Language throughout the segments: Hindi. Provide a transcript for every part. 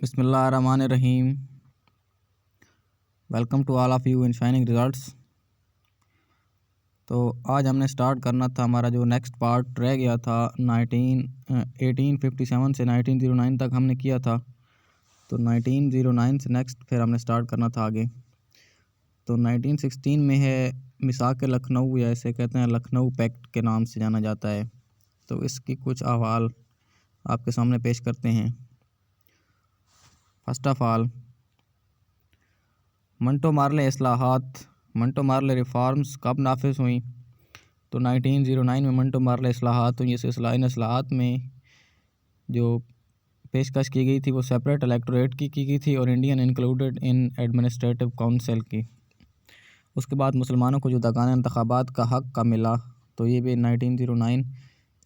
बिस्मिल्लाहिर्रहमानिर्रहीम। Welcome to all of you in shining results. तो आज हमने स्टार्ट करना था, हमारा जो नेक्स्ट पार्ट रह गया था 1857 से 1909 तक हमने किया था। तो 1909 से नेक्स्ट फिर हमने स्टार्ट करना था आगे। तो 1916 में है मिसाक लखनऊ, या इसे कहते हैं लखनऊ पैक्ट के नाम से जाना जाता है। तो इसकी कुछ अहवाल आपके सामने पेश करते हैं। First of all, Minto Morley Morley reforms कब नाफिज हुई? तो 1909 में मंटो मार्ले इस्लाहात हुई। इस इस्लाहात में जो पेशकश की गई थी वो सेपरेट इलेक्टोरेट की गई थी और Indian included in administrative council की। उसके बाद मुसलमानों को जुदागाना इंतखाबात का हक़ का मिला। तो ये भी 1909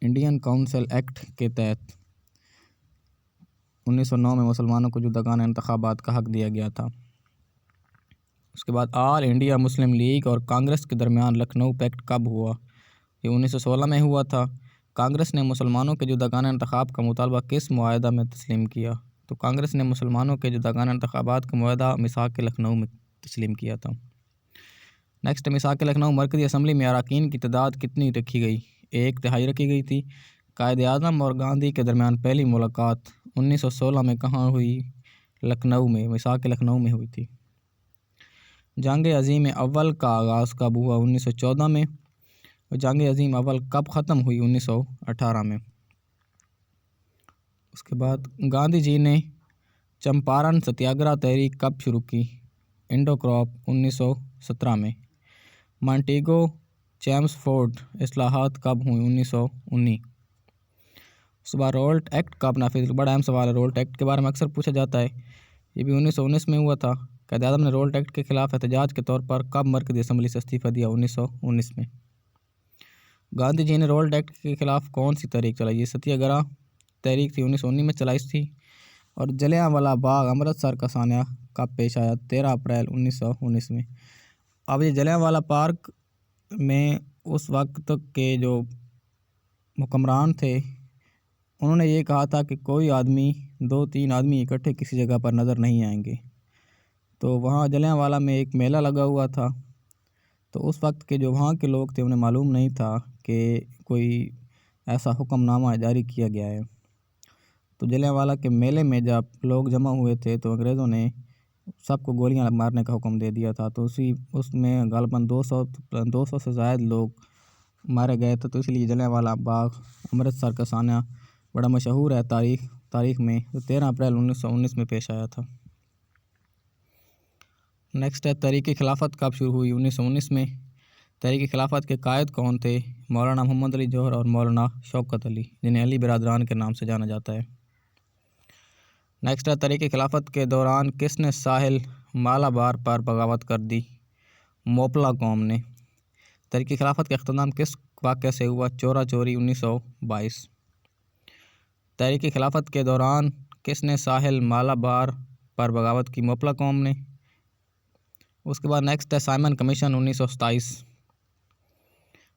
इंडियन काउंसिल एक्ट के तहत 1909 में मुसलमानों को जुदागाना इंतखाबात का हक़ दिया गया था। उसके बाद ऑल इंडिया मुस्लिम लीग और कांग्रेस के दरमियान लखनऊ पैक्ट कब हुआ? ये 1916 में हुआ था। कांग्रेस ने मुसलमानों के जुदागाना इंतखाब का मुतालबा किस मुआहदा में तस्लीम किया? तो कांग्रेस ने मुसलमानों के जुदागाना इंतखाबात का मुआहदा मिसाक लखनऊ में तस्लीम किया था। नेक्स्ट, मिसाक लखनऊ मरकज़ी असम्बली में अरकान की तादाद कितनी रखी गई? 1/3 रखी गई थी। कायद आज़म और गांधी के दरमियान पहली मुलाकात 1916 में कहाँ हुई? लखनऊ में, मिसाक लखनऊ में हुई थी। जंग अज़ीम अव्वल का आगाज़ कब हुआ? 1914 में। और जंग अज़ीम अव्वल कब ख़त्म हुई? 1918 में। उसके बाद गांधी जी ने चंपारण सत्याग्रह तहरीक कब शुरू की? इंडो क्रॉप 1917 में। मॉन्टेगो चेम्सफोर्ड इस्लाहात कब हुई? 1919। उसके बाद रोल्ट एक्ट कब नाफिज? बड़ा अहम सवाल है, रोल्ट एक्ट के बारे में अक्सर पूछा जाता है। ये भी 1919 में हुआ था। कायद आज़म ने रोल्ट एक्ट के खिलाफ एहतजाज के तौर पर कब मरकज़ी असम्बली से इस्तीफ़ा दिया? 1919 में। गांधी जी ने रोल्ट एक्ट के खिलाफ कौन सी तहरीक चलाई? ये सत्याग्रह तहरीक थी, 1919 में चलाई थी। और जलियांवाला बाग अमृतसर का सान्या कब पेश आया? 13 अप्रैल 1919 में। अब ये जलियांवाला पार्क में उस वक्त के जो हुक्मरान थे उन्होंने ये कहा था कि कोई आदमी, 2-3 आदमी इकट्ठे किसी जगह पर नज़र नहीं आएंगे। तो वहाँ जलियांवाला में एक मेला लगा हुआ था। तो उस वक्त के जो वहाँ के लोग थे उन्हें मालूम नहीं था कि कोई ऐसा हुक्मनामा जारी किया गया है। तो जलियांवाला के मेले में जब लोग जमा हुए थे तो अंग्रेज़ों ने सबको गोलियां मारने का हुक्म दे दिया था। तो उसमें गालबन 200 से ज़ायद लोग मारे गए थे। तो इसलिए जलियांवाला बाग अमृतसर का सान्या बड़ा मशहूर है तारीख़ में। तो 13 अप्रैल 1919 में पेश आया था। नेक्स्ट है, तहरीक खिलाफत कब शुरू हुई? 1919 में। तहरीक खिलाफत के कायद कौन थे? मौलाना मोहम्मद अली जौहर और मौलाना शौकत अली, जिन्हें अली बिरादरान के नाम से जाना जाता है। नेक्स्ट है, तहरीक खिलाफत के दौरान किसने साहिल मालाबार पर बगावत कर दी? मोपला कौम ने। तहरीक खिलाफत का इख्तिताम किस वाक़े से हुआ? चोरा चोरी 1922। तहरीक खिलाफत के दौरान किसने साहिल मालाबार पर बगावत की? मोपला कौम ने। उसके बाद नेक्स्ट है, Simon commission 1927।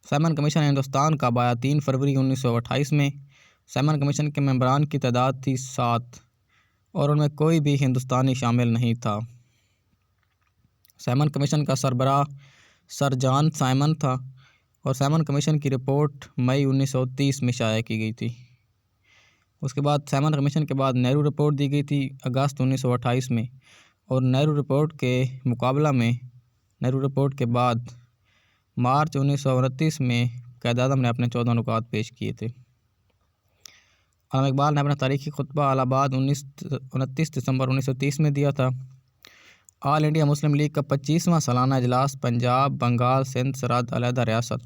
Simon commission Hindustan कब आया? 3 फरवरी 1928 में। साइमन कमीशन के मेंबरान की तादाद थी 7 और उनमें कोई भी हिंदुस्तानी शामिल नहीं था। साइमन कमीशन का सरबराह सर जॉन साइमन था और साइमन कमीशन की रिपोर्ट मई 1930 में शाया की गई थी। उसके बाद साइमन कमीशन के बाद नेहरू रिपोर्ट दी गई थी अगस्त 1928 में। और नेहरू रिपोर्ट के मुकाबला में नेहरू रिपोर्ट के बाद मार्च 1929 में कायद आज़म ने अपने 14 नुकात पेश किए थे। अल्लामा इकबाल ने अपना तारीख़ी खुतबा इलाहाबाद 29 दिसंबर 1930 में दिया था। ऑल इंडिया मुस्लिम लीग का 25वां सालाना इजलास पंजाब, बंगाल, सिंध, सरहद अलहदा रियासत।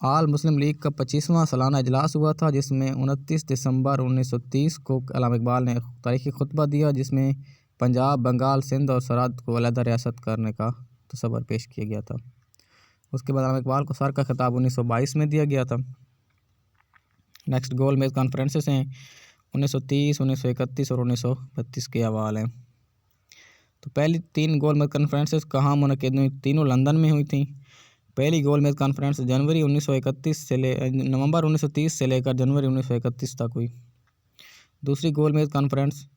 ऑल मुस्लिम लीग का 25वां सालाना इजलास हुआ था, जिसमें 29 दिसंबर 1930 को अल्लामा इकबाल ने तारीख़ी खुतबा दिया, जिसमें पंजाब, बंगाल, सिंध और सरहद को अलहदा रियासत करने का तसव्वुर पेश किया गया था। उसके बाद अल्लामा इकबाल को सर का खिताब 1922 में दिया गया था। नेक्स्ट, गोल मेज़ कॉन्फ्रेंसेस हैं 1930, 1931 और 1932 के हवाले हैं। तो पहली 3 गोल मेज़ कॉन्फ्रेंसेस कहाँ मुनक़िद हुई? तीनों लंदन में हुई थी। पहली गोल मेज़ कॉन्फ्रेंस नवंबर 1930 से लेकर जनवरी 1931 तक हुई। दूसरी गोल मेज़ कॉन्फ्रेंस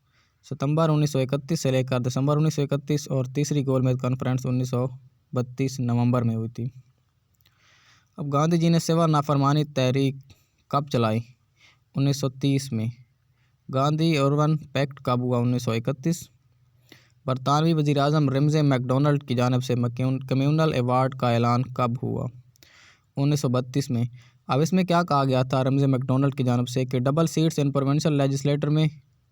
सितंबर 1931 से लेकर दिसंबर 1931 और तीसरी गोलमेज कॉन्फ्रेंस 1932 नवंबर में हुई थी। अब गांधी जी ने सिवा नाफरमानी तहरीक कब चलाई? 1930 में। गांधी अर्बन पैक्ट कब हुआ? 1931। बरतानवी वज़ीर-ए-आज़म रमज़े मैकडोनल्ड की जानिब से कम्युनल अवार्ड का ऐलान कब हुआ? 1932 में। अब इसमें क्या कहा गया था रमज़े मैकडोनल्ड की जानिब से कि double seats in provincial legislator में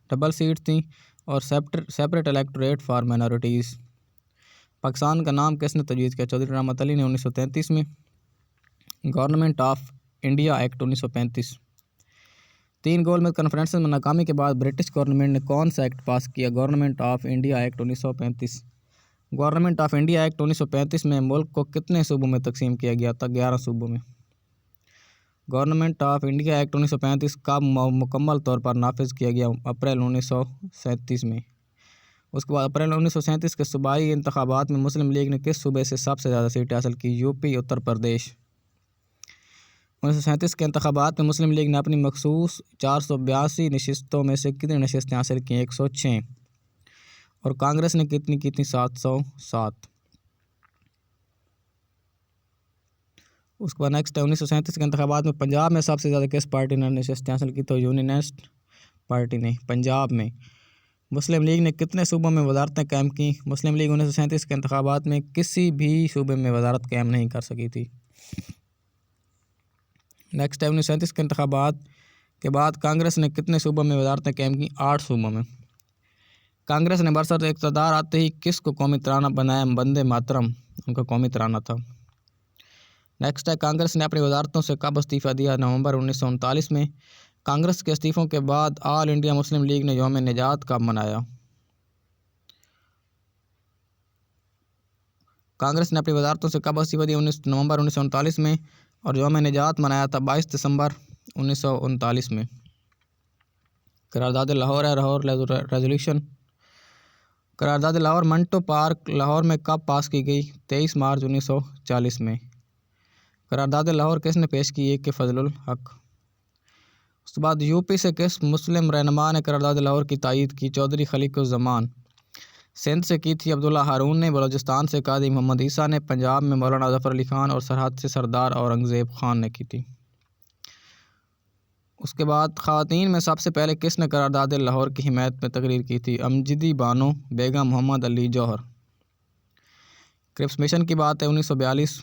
डबल सीट्स थी और separate electorate for minorities. Pakistan का नाम किसने तजवीज़ किया? चौधरी रहमत अली ने 1933 में। Government of India act 1935। 3 गोलमेज कॉन्फ्रेंस में नाकामी के बाद ब्रिटिश गवर्नमेंट ने कौन सा एक्ट पास किया? Government of India act 1935। Government of India act 1935 में मुल्क को कितने सूबों में तकसीम किया गया था? 11 सूबों में। गवर्नमेंट ऑफ इंडिया एक्ट 1935 कब मुकम्मल तौर पर नाफिज किया गया? अप्रैल 1937 में। उसके बाद अप्रैल 1937 के सूबाई इंतखाबात में मुस्लिम लीग ने किस सूबे से सबसे ज़्यादा सीटें हासिल की? यूपी, उत्तर प्रदेश। 1937 के इंतखाबात में मुस्लिम लीग ने अपनी मखसूस 482 नशस्तों में से कितनी नशस्तें हासिल की? 106। और कांग्रेस ने कितनी की थी? 707। उसके बाद नेक्स्ट है 1937 के इंतखाबात में पंजाब में सबसे ज़्यादा किस पार्टी ने नशस्तें हासिल की? तो यूनियनिस्ट पार्टी ने। पंजाब में मुस्लिम लीग ने कितने सूबों में वजारतें कायम की? मुस्लिम लीग 1937 के इंतखाबात में किसी भी सूबे में वजारत कायम नहीं कर सकी थी। नेक्स्ट है 1937 के इंतखाबात के बाद कांग्रेस ने कितने सूबों में वजारतें कायम की? 8 सूबों में। कांग्रेस ने बरसत इक़्तिदार आते ही किसको कौमी तराना बनाया? वंदे मातरम उनका कौमी तराना था। नेक्स्ट है कांग्रेस ने अपनी वजारतों से कब इस्तीफ़ा दिया? नवंबर 1939 में। कांग्रेस के इस्तीफ़ों के बाद ऑल इंडिया मुस्लिम लीग ने यौम निजात कब मनाया? कांग्रेस ने अपनी वजारतों से कब इस्तीफ़ा दिया? नवंबर 1939 में। और यौम निजात मनाया था 22 दिसंबर 1939 में। करारदाद लाहौर है, लाहौर रेजोल्यूशन। करारदाद लाहौर मंटो पार्क लाहौर में कब पास की गई? 23 मार्च 1940 में। करारदाद लाहौर किसने पेश की? ए के फजलुल हक। उसके बाद यूपी से किस मुस्लिम रहनुमा ने करारदाद लाहौर की तायीद की? चौधरी खलीकुज़्ज़मान। सिंध से की थी अब्दुल्ला हारून ने। बलूचिस्तान से कादी मोहम्मद ईसा ने। पंजाब में मौलाना ज़फ़र अली ख़ान और सरहद से सरदार औरंगज़ेब ख़ान ने की थी। उसके बाद ख़वातीन में सबसे पहले किसने करारदाद लाहौर की हिमायत में तकरीर की थी? अमजदी बानो बेगम मोहम्मद अली जौहर। क्रिप्स मिशन की बात है 1942।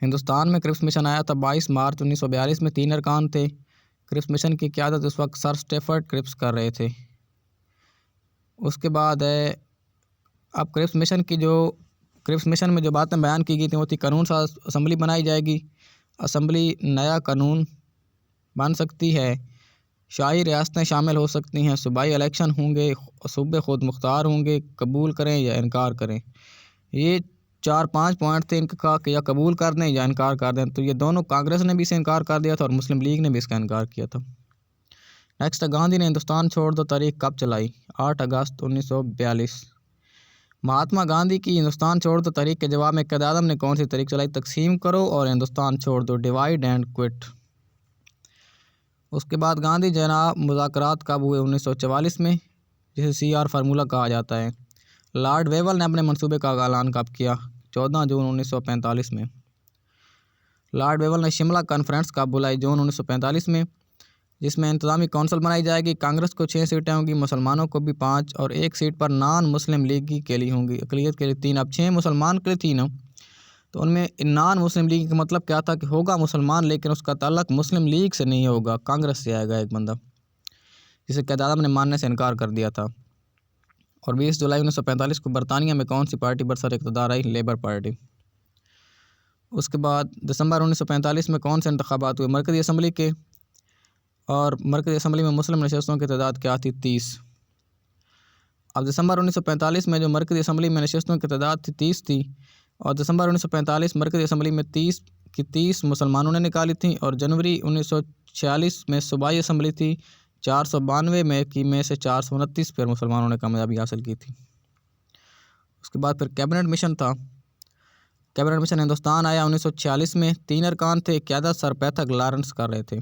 हिंदुस्तान में क्रिप्स मिशन आया था 22 मार्च 1942 में। 3 अरकान थे। क्रिप्स मिशन की क़यादत उस वक्त सर स्टेफर्ड क्रिप्स कर रहे थे। उसके बाद है अब क्रिप्स मिशन में जो बातें बयान की गई थी वो थी कानून साज असम्बली बनाई जाएगी। असम्बली नया कानून बन सकती है। शाही रियासतें शामिल हो सकती हैं। सूबाई इलेक्शन होंगे। सूबे खुद मुख्तार होंगे। कबूल करें या इनकार करें। ये 4-5 पॉइंट थे इनका कि या कबूल कर दें या इनकार कर दें। तो ये दोनों कांग्रेस ने भी इसे इनकार कर दिया था और मुस्लिम लीग ने भी इसका इनकार किया था। नेक्स्ट, गांधी ने हिंदुस्तान छोड़ दो तहरीक कब चलाई? 8 अगस्त 1942। महात्मा गांधी की हिंदुस्तान छोड़ दो तहरीक के जवाब में क़यादत ने कौन सी तहरीक चलाई? तकसीम करो और हिंदुस्तान छोड़ दो, डिवाइड एंड क्विट। उसके बाद गांधी जनाब मुज़ाकरात कब हुए? 1944 में, जिसे CR फार्मूला कहा जाता है। लॉर्ड वेवल ने अपने मंसूबे का ऐलान कब किया? 14 जून 1945 में। लॉर्ड वेवल ने शिमला कॉन्फ्रेंस कब बुलाई? जून 1945 में, जिसमें इंतज़ामी कौंसल बनाई जाएगी। कांग्रेस को 6 सीटें होंगी, मुसलमानों को भी 5 और 1 सीट पर नॉन मुस्लिम लीग के लिए होंगी, अक़लियत के लिए 3। अब 6 मुसलमान के लिए थी ना, तो उनमें नॉन मुस्लिम लीग का मतलब क्या था कि होगा मुसलमान लेकिन उसका ताल्लुक मुस्लिम लीग से नहीं होगा, कांग्रेस से आएगा एक बंदा, जिसे क़यादत ने मानने से इनकार कर दिया था। और 20 जुलाई 1945 को बरतानिया में कौन सी पार्टी बरसर इक़्तिदार आई? Labour party. उसके बाद दिसंबर 1945 में कौन से इंतखाबात हुए? मरकज़ी असम्बली के। और मरकज़ी असम्बली में मुस्लिम नशस्तों की तादाद क्या थी? 30। अब दिसंबर 1945 में जो मरकज़ी असम्बली में नशस्तों की तादाद थी 30 थी। और दिसंबर 1945 मरकज़ी असम्बली में 30 मुसलमानों ने निकाली थी। और जनवरी 1946 में सूबाई असम्बली थी 492 में से 429 पर मुसलमानों ने कामयाबी हासिल की थी। उसके बाद फिर कैबिनेट मिशन था। कैबिनेट मिशन हिंदुस्तान आया 1946 में। 3 अरकान थे। क़यादत सर पैथक लॉरेंस कर रहे थे।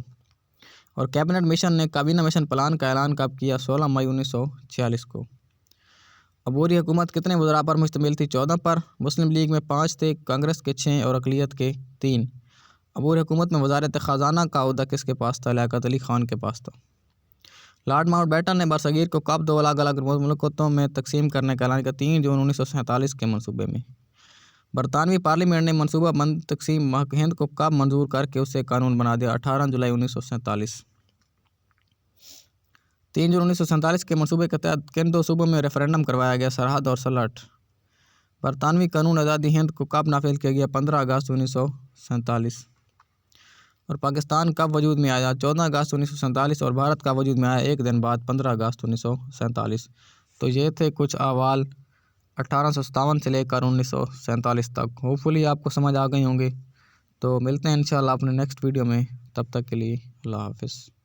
और कैबिनेट मिशन ने काबीना मिशन प्लान का ऐलान कब किया? 16 मई 1946 को। अबूरी हुकूमत कितने वज़रा पर मुश्तमिल थी? 14 पर। मुस्लिम लीग में 5 थे, कांग्रेस के 6 और अक़लियत के 3। अबूरी हुकूमत में वज़ारत ख़ज़ाना का ओहदा किसके पास था? लियाकत अली ख़ान के पास था। लॉर्ड माउंटबेटन ने बरसगीर को कब 2 अलग अलग मुल्कों में तकसीम करने का ऐलान किया? 3 जून 1947 के मनसूबे में। बरतानवी पार्लियामेंट ने मनसूबा बंद तकसीम हिंद को कब मंजूर करके उसे कानून बना दिया? 18 जुलाई 1947। 3 जून 1947 के मनसूबे के तहत किन 2 सूबों में रेफरेंडम करवाया गया? सरहद और सलट। बरतानवी कानून आज़ादी हिंद को कब नाफिज किया गया? 15 अगस्त 1947। और पाकिस्तान कब वजूद में आया? 14 अगस्त 1947 और भारत का वजूद में आया एक दिन बाद 15 अगस्त 1947। तो ये थे कुछ अहवाल 1857 से लेकर 1947 तक। होपफुली आपको समझ आ गए होंगे। तो मिलते हैं इंशाल्लाह अपने नेक्स्ट वीडियो में। तब तक के लिए अल्लाह हाफ़िज़।